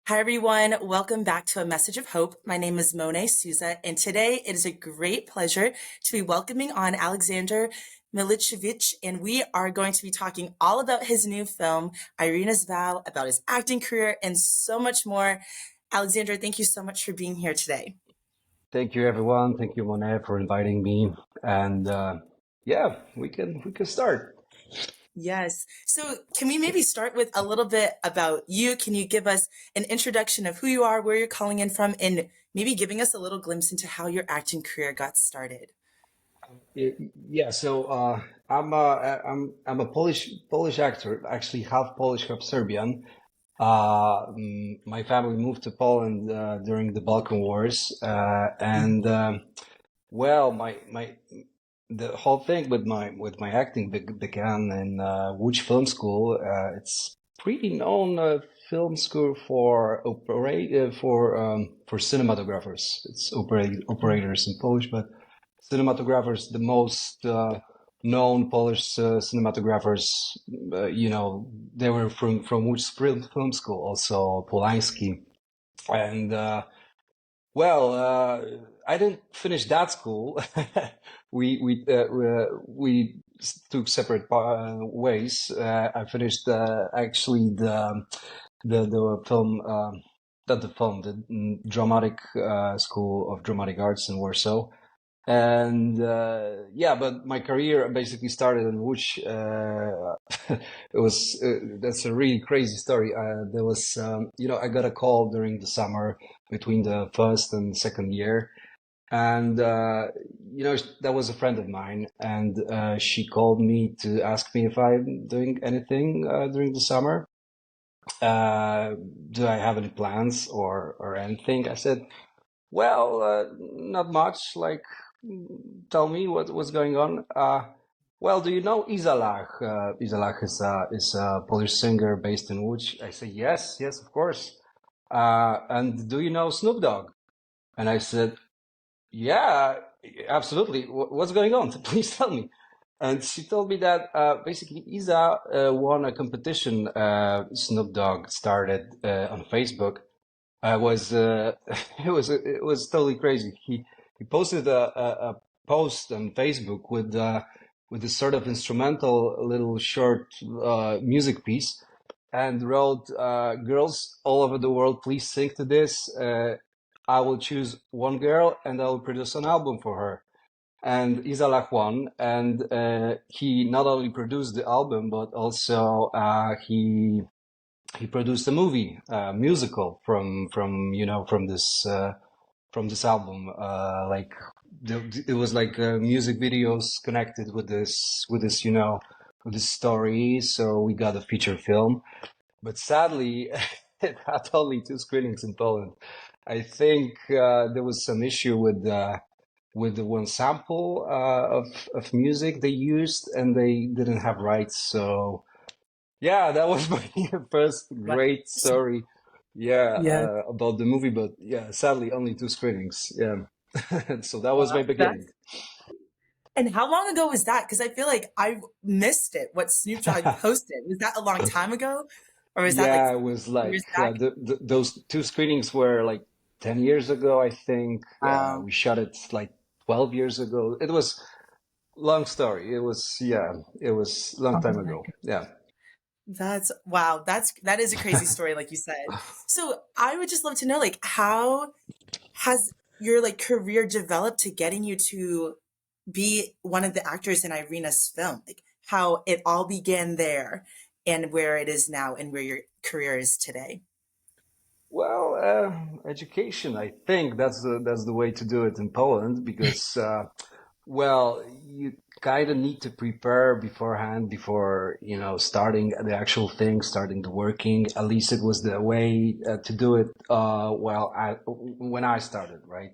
Hi, everyone. Welcome back to A Message of Hope. My name is Monet Souza, and today it is a great pleasure to be welcoming on Aleksandar Milicevic, and we are going to be talking all about his new film, Irena's Vow, about his acting career, and so much more. Aleksandar, thank you so much for being here today. Thank you, everyone. Thank you, Monet, for inviting me. And yeah, we can start. Yes. So, can we maybe start with a little bit about you? Can you give us an introduction of who you are, where you're calling in from, and maybe giving us a little glimpse into how your acting career got started? Yeah, so I'm a Polish actor, actually half Polish, half Serbian. My family moved to Poland during the Balkan Wars, and well, my the whole thing with my acting began in Łódź Film School. It's pretty known film school for for cinematographers. It's operators in Polish, but cinematographers, the most known Polish cinematographers. They were from Łódź Film School, also Polański, and I didn't finish that school. We took separate ways. I finished actually the film, not the film, the dramatic school of dramatic arts in Warsaw. And yeah, but my career basically started in Łódź. It was that's a really crazy story. There was, I got a call during the summer between the first and second year, and that was a friend of mine, and she called me to ask me if I'm doing anything during the summer. Do I have any plans or anything? I said, well, not much. Like, tell me what's going on. Well, do you know Izalach? Izalach is a Polish singer based in Łódź. I say yes, yes, of course. And do you know Snoop Dogg? And I said, yeah, absolutely. What's going on? Please tell me. And she told me that basically Isa won a competition Snoop Dogg started on Facebook. I was it was totally crazy. He posted a post on Facebook with a sort of instrumental little short music piece and wrote, "Girls all over the world, please sing to this. I will choose one girl and I will produce an album for her." And Isalach won, and he not only produced the album but also he produced a movie, musical from this album. It was like music videos connected with this story. So we got a feature film, but sadly, it had only two screenings in Poland. I think there was some issue with the one sample of music they used, and they didn't have rights. So yeah, that was my first What? great story. Yeah, Yeah. about the movie, but yeah, sadly only two screenings. Yeah, so that was my Wow. beginning. And how long ago was that? Because I feel like I missed it. What Snoop Dogg posted, was that a long time ago, or was that like Yeah, it was like years back? those two screenings were like 10 years ago, I think. Wow. We shot it like 12 years ago. It was long story. It was yeah, it was long Oh time my ago. God. Yeah. That's wow. That is a crazy story, like you said. So I would just love to know, like, how has your like career developed to getting you to be one of the actors in Irena's film? Like how it all began there and where it is now and where your career is today. Well, education, I think that's the way to do it in Poland because well, you kind of need to prepare beforehand before, starting the actual thing, starting the working. At least it was the way to do it. When I started, right?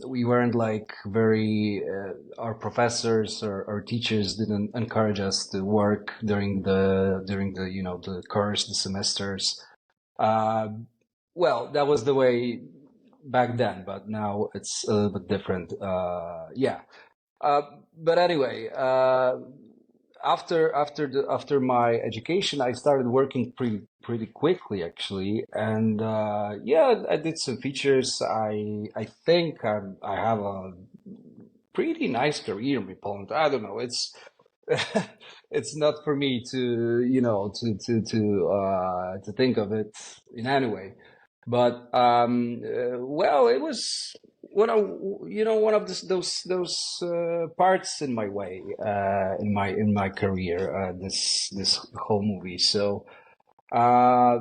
We weren't like our professors or teachers didn't encourage us to work during the the course, the semesters. Uh, well, that was the way back then, but now it's a little bit different. Yeah. Uh, but anyway, after my education, I started working pretty quickly actually, and yeah, I did some features. I think I have a pretty nice career in Poland. I don't know. It's not for me to to think of it in any way. But well, it was one of those parts in my way in my career, this whole movie. So uh,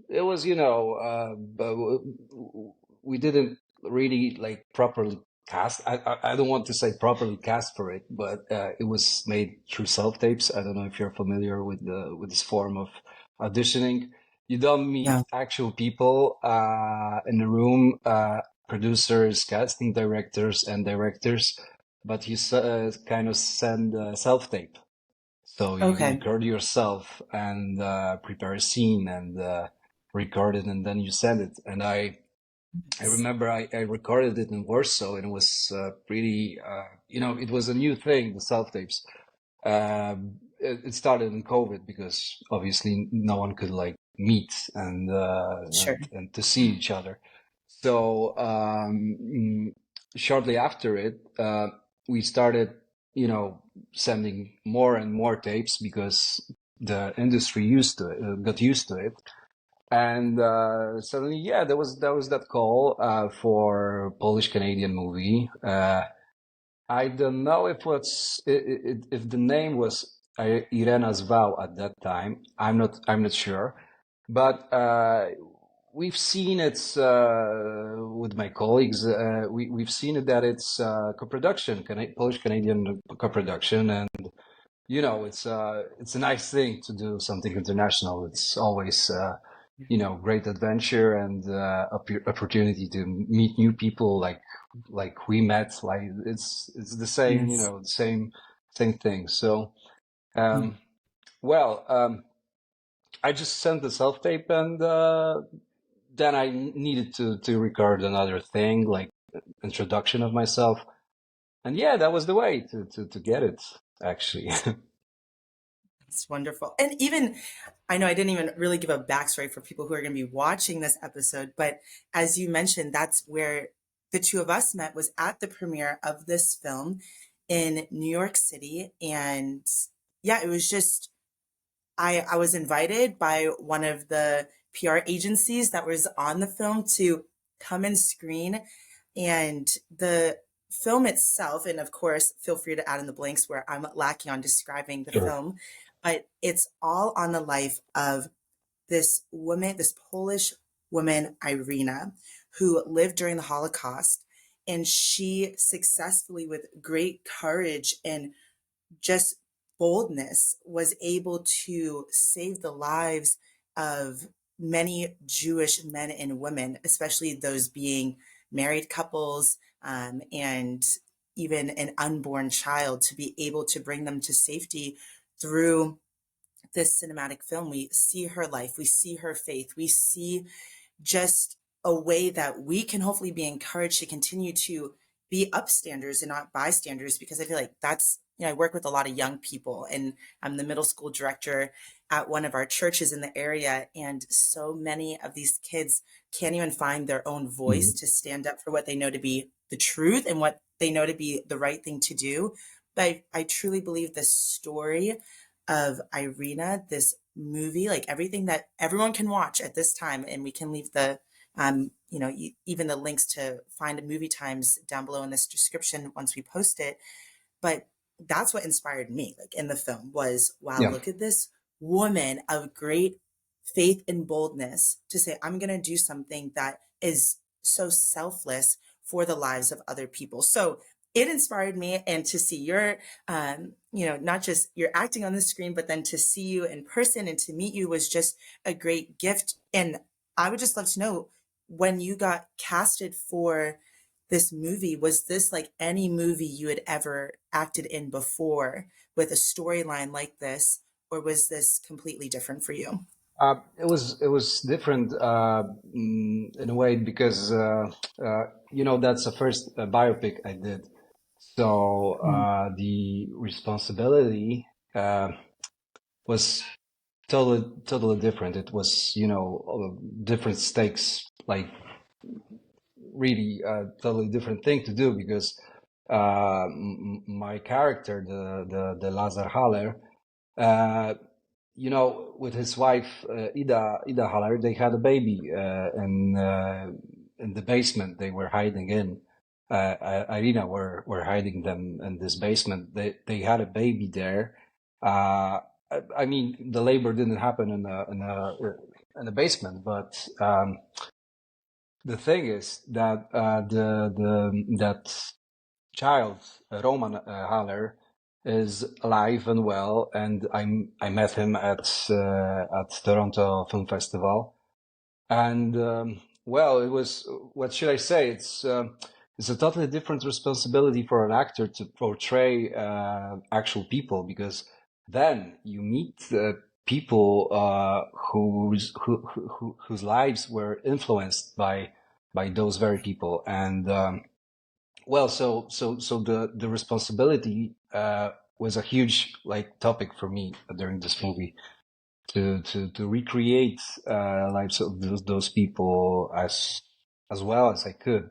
it was, but we didn't really like properly cast. I don't want to say properly cast for it, but it was made through self tapes. I don't know if you're familiar with this form of auditioning. You don't meet No. actual people in the room, producers, casting directors, but you kind of send self tape. So you Okay. record yourself and prepare a scene and record it, and then you send it. And I remember I recorded it in Warsaw, and it was pretty, it was a new thing, the self tapes. It started in COVID because obviously no one could like meet Sure. and to see each other. So shortly after it, we started, sending more and more tapes because the industry got used to it. And suddenly, yeah, there was that call for Polish Canadian movie. I don't know if the name was Irena's Vow at that time. I'm not sure, but we've seen it with my colleagues. We've seen it that it's co-production, Polish Canadian co-production, and it's a nice thing to do something international. It's always great adventure and opportunity to meet new people like we met. Like it's the same, Yes. the same thing. So um, well, I just sent the self tape, and then I needed to record another thing like introduction of myself, and yeah, that was the way to get it actually. It's wonderful. And even, I know I didn't even really give a backstory for people who are going to be watching this episode, but as you mentioned, that's where the two of us met, was at the premiere of this film in New York City. And yeah, it was just, I was invited by one of the PR agencies that was on the film to come and screen. And the film itself, and of course, feel free to add in the blanks where I'm lacking on describing the Sure. film, but it's all on the life of this woman, this Polish woman, Irena, who lived during the Holocaust. And she successfully, with great courage and just boldness, was able to save the lives of many Jewish men and women, especially those being married couples, and even an unborn child, to be able to bring them to safety through this cinematic film. We see her life, we see her faith, we see just a way that we can hopefully be encouraged to continue to be upstanders and not bystanders, because I feel like that's, I work with a lot of young people, and I'm the middle school director at one of our churches in the area, and so many of these kids can't even find their own voice Mhm. to stand up for what they know to be the truth and what they know to be the right thing to do. But I truly believe the story of Irena, this movie, like everything that everyone can watch at this time, and we can leave the even the links to find movie times down below in this description once we post it. But that's what inspired me, like in the film, was wow, Yeah. look at this woman of great faith and boldness to say, I'm going to do something that is so selfless for the lives of other people. So it inspired me, and to see your, not just your acting on the screen, but then to see you in person and to meet you was just a great gift. And I would just love to know, when you got casted for this movie, was this like any movie you had ever acted in before with a storyline like this, or was this completely different for you? It was different in a way because that's the first biopic I did. So Mm. the responsibility was totally different. It was, different stakes, like really a totally different thing to do because my character, the Lazar Haller, uh, with his wife Ida Haller, they had a baby in the basement they were hiding in. Irena were hiding them in this basement. They had a baby there. I mean, the labor didn't happen in a basement, but the thing is that that child, Roman Haller, is alive and well, and I met him at Toronto Film Festival, and well, it was, what should I say? It's a totally different responsibility for an actor to portray actual people, because then you meet people whose lives were influenced by those very people, and well, so the responsibility was a huge like topic for me during this movie to recreate lives of those people as well as I could.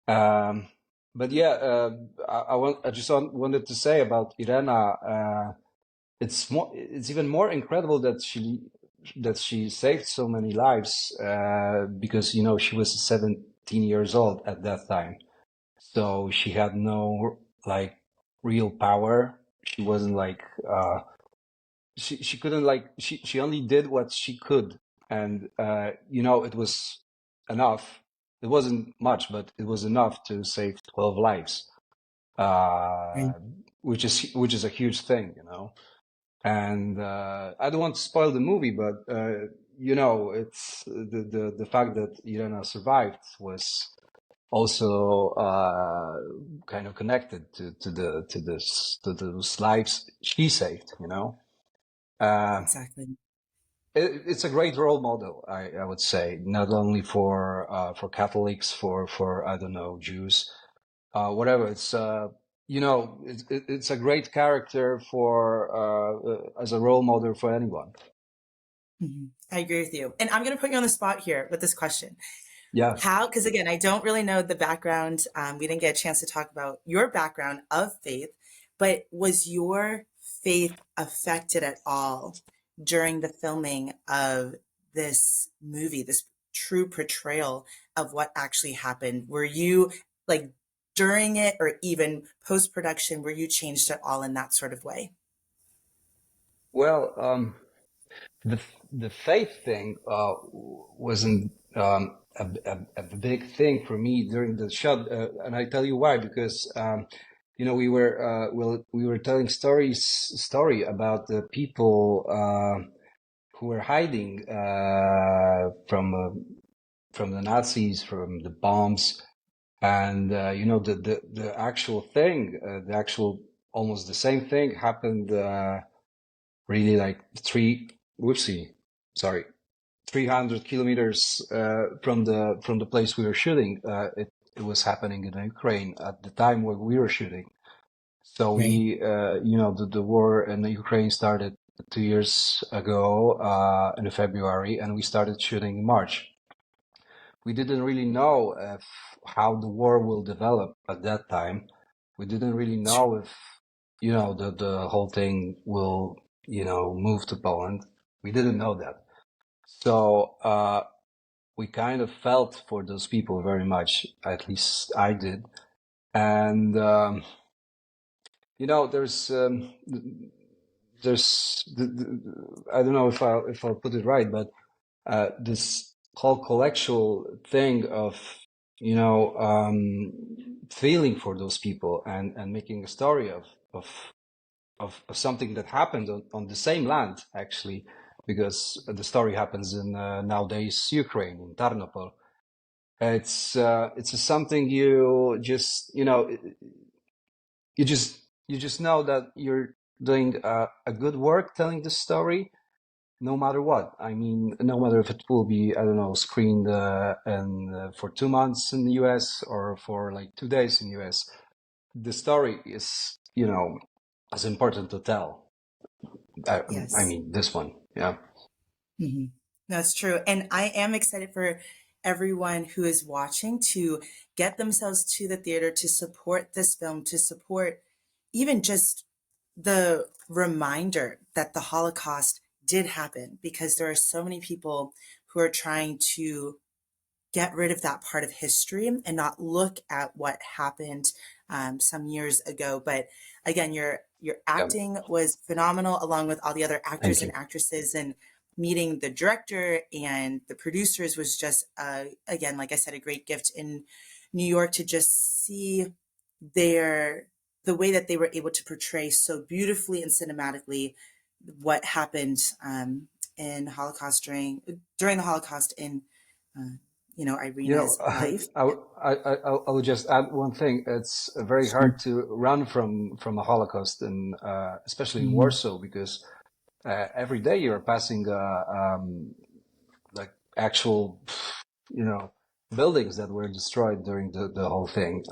Um, but yeah, I just wanted to say about Irena. It's even more incredible that she saved so many lives because she was 17 years old at that time, so she had no like real power. She wasn't like she couldn't like she only did what she could, and it was enough. It wasn't much, but it was enough to save 12 lives, uh, Right. which is a huge thing, And I don't want to spoil the movie, but it's the fact that Irena survived was also kind of connected to those lives she saved. Uh, Exactly. it's a great role model, I would say, not only for Catholics, for I don't know, Jews, whatever. It's a great character for as a role model for anyone. Mhm. I agree with you. And I'm going to put you on the spot here with this question. Yeah. How, because again, I don't really know the background. We didn't get a chance to talk about your background of faith, but was your faith affected at all during the filming of this movie, this true portrayal of what actually happened? Were you like during it or even post production, were you changed at all in that sort of way? Well, the the faith thing wasn't a big thing for me during the shot, and I tell you why. Because we were telling story about the people who were hiding from the Nazis, from the bombs, and the actual thing, the actual almost the same thing happened. Really like whoopsie, sorry, 300 kilometers from the place we were shooting. It was happening in Ukraine at the time when we were shooting. So Right. the war in Ukraine started 2 years ago in February, and we started shooting in March. We didn't really know how the war will develop at that time. We didn't really know if the whole thing will move to Poland. We didn't know that. So we kind of felt for those people very much. At least I did. And there's I don't know if I'll put it right, but this whole collectual thing of feeling for those people and making a story of something that happened on the same land, actually, because the story happens in nowadays Ukraine, in Tarnopol. It's something you just you just know that you're doing a good work telling the story, no matter what. I mean, no matter if it will be, I don't know, screened and for 2 months in the US or for like 2 days in the US. the story is, as important to tell. I Yes. mean, this one, yeah. Hmm. That's true. And I am excited for everyone who is watching to get themselves to the theater to support this film, to support even just the reminder that the Holocaust did happen, because there are so many people who are trying to get rid of that part of history and not look at what happened some years ago. But again, your Yeah, acting was phenomenal, along with all the other actors thank and you. actresses, and meeting the director and the producers was just again, like I said, a great gift in New York to just see their the way that they were able to portray so beautifully and cinematically what happened in Holocaust during the Holocaust in uh, Irena's life. I would just add one thing. It's very hard to run from a Holocaust, and especially in Mhm. Warsaw, because every day you're passing like actual, you know, buildings that were destroyed during the whole thing.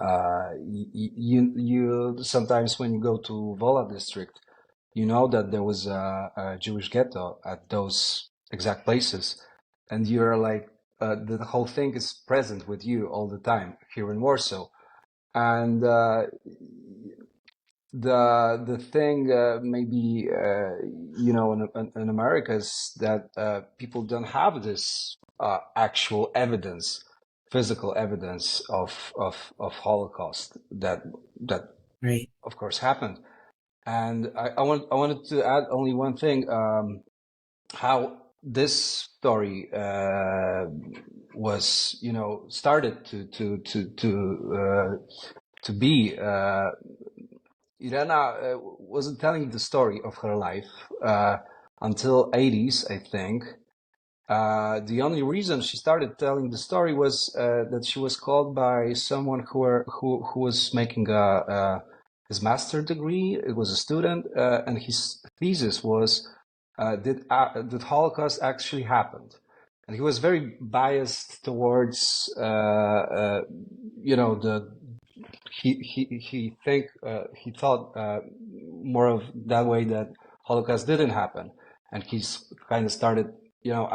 You sometimes when you go to Wola district, you know that there was a Jewish ghetto at those exact places, and you're like the whole thing is present with you all the time here in Warsaw, and the thing maybe in America is that people don't have this actual evidence, physical evidence of Holocaust that Right. of course happened. And I wanted to add only one thing, how this story was, started to be. Irena wasn't telling the story of her life until 80s, I think. The only reason she started telling the story was that she was called by someone who was making his master degree. It was a student, and his thesis was did Holocaust actually happened? And he was very biased towards the he thought more of that way, that Holocaust didn't happen, and he's kind of started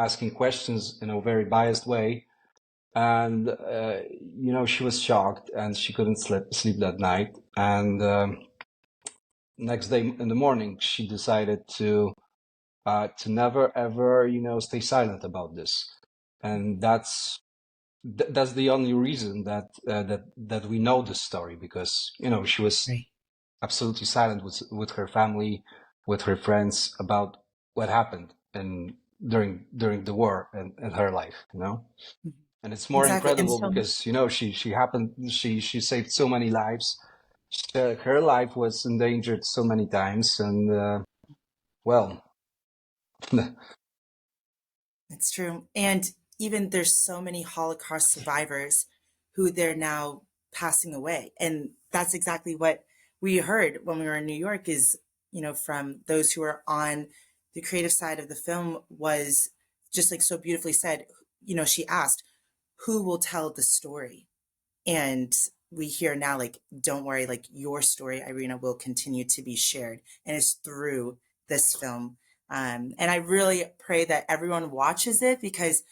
asking questions in a very biased way, and she was shocked and she couldn't sleep that night, and next day in the morning she decided to never ever stay silent about this, and that's the only reason that we know this story, because she was Right. absolutely silent with her family, with her friends about what happened and during the war and her life, Mhm. and it's more Exactly. And incredible so, because she saved so many lives. Her life was endangered so many times, and well, it's true. And even there's so many Holocaust survivors who they're now passing away. And that's exactly what we heard when we were in New York is, from those who are on the creative side of the film was just like so beautifully said, she asked, who will tell the story? And we hear now, like, don't worry, like your story, Irena, will continue to be shared. And it's through this film. And I really pray that everyone watches it because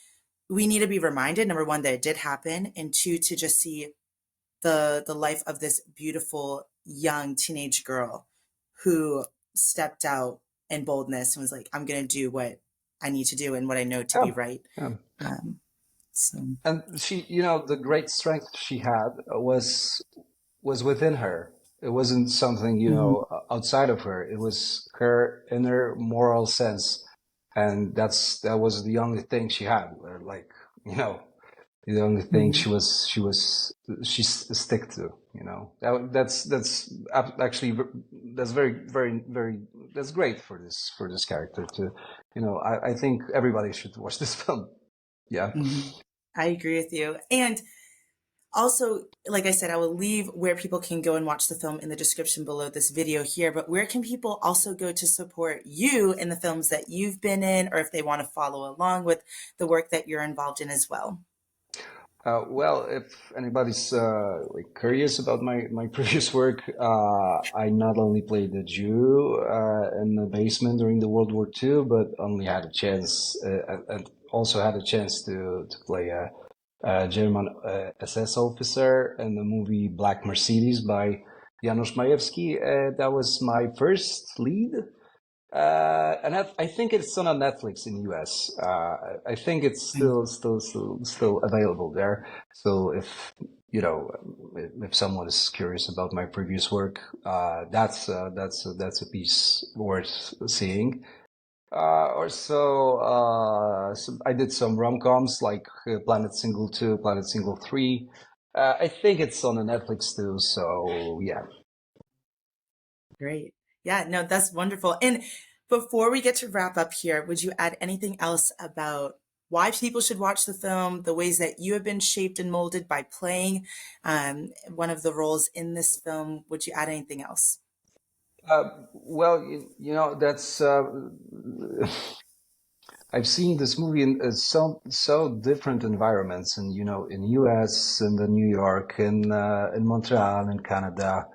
we need to be reminded, number one, that it did happen, and two, to just see the life of this beautiful young teenage girl who stepped out in boldness and was like, I'm going to do what I need to do and what I know to yeah, be right. yeah. Um, so, And she, the great strength she had was within her. It wasn't something, mhm, outside of her. It was her inner moral sense. And that was the only thing she had, or like, the only thing mhm. she stick to, that's actually, that's very, very, very, that's great for this character to, I think everybody should watch this film. Yeah. Mhm. I agree with you. And also, like I said, I will leave where people can go and watch the film in the description below this video here. But where can people also go to support you in the films that you've been in, or if they want to follow along with the work that you're involved in as well? Well, if anybody's like curious about my previous work, I not only played a Jew in the basement during the World War II, but only had a chance and also had a chance to play a German SS officer in the movie Black Mercedes by Janusz Majewski. That was my first lead. And I think it's on a Netflix in the US. I think it's still available there. So if someone is curious about my previous work, that's a piece worth seeing. So I did some rom-coms like Planet Single 2, Planet Single 3. I think it's on the Netflix too. So yeah. Great. Yeah, no, that's wonderful. And before we get to wrap up here, would you add anything else about why people should watch the film, the ways that you have been shaped and molded by playing one of the roles in this film? Would you add anything else? Well, that's I've seen this movie in so different environments, and in U.S., in the New York, in Montreal, in Canada,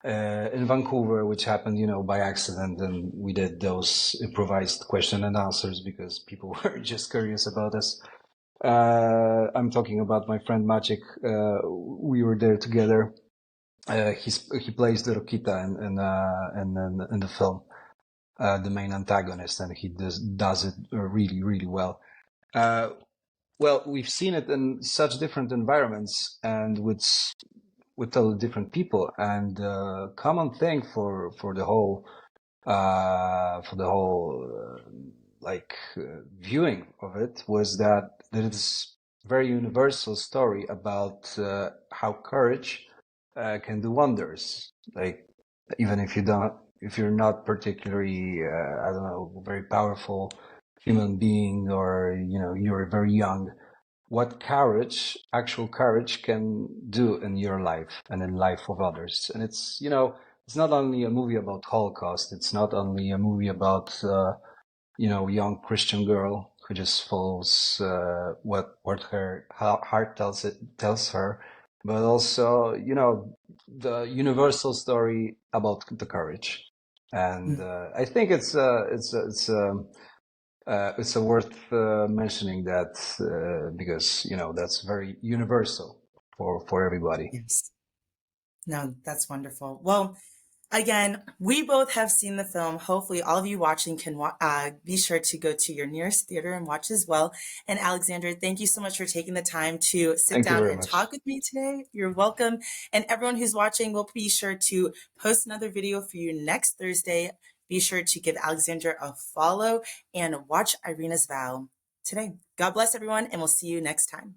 in Vancouver, which happened, by accident, and we did those improvised question and answers because people were just curious about us. I'm talking about my friend Maciek. We were there together. He plays the Rokita in the film, the main antagonist, and he does it really, really well. Well, we've seen it in such different environments and with totally different people, and common thing for the whole viewing of it was that there is very universal story about how courage can do wonders. Like even if you're not particularly I don't know, very powerful human being, or you're very young, what actual courage can do in your life and in life of others. And it's not only a movie about Holocaust. It's not only a movie about young Christian girl who just follows what her heart tells her, but also the universal story about the courage. And I think it's worth mentioning that because that's very universal for everybody. Yes. No, that's wonderful. Well, again, we both have seen the film. Hopefully, all of you watching can be sure to go to your nearest theater and watch as well. And Alexander, thank you so much for taking the time to sit Thank you down very and much. talk with me today. You're welcome. And everyone who's watching, we'll be sure to post another video for you next Thursday. Be sure to give Alexander a follow and watch Irena's Vow today. God bless everyone, and we'll see you next time.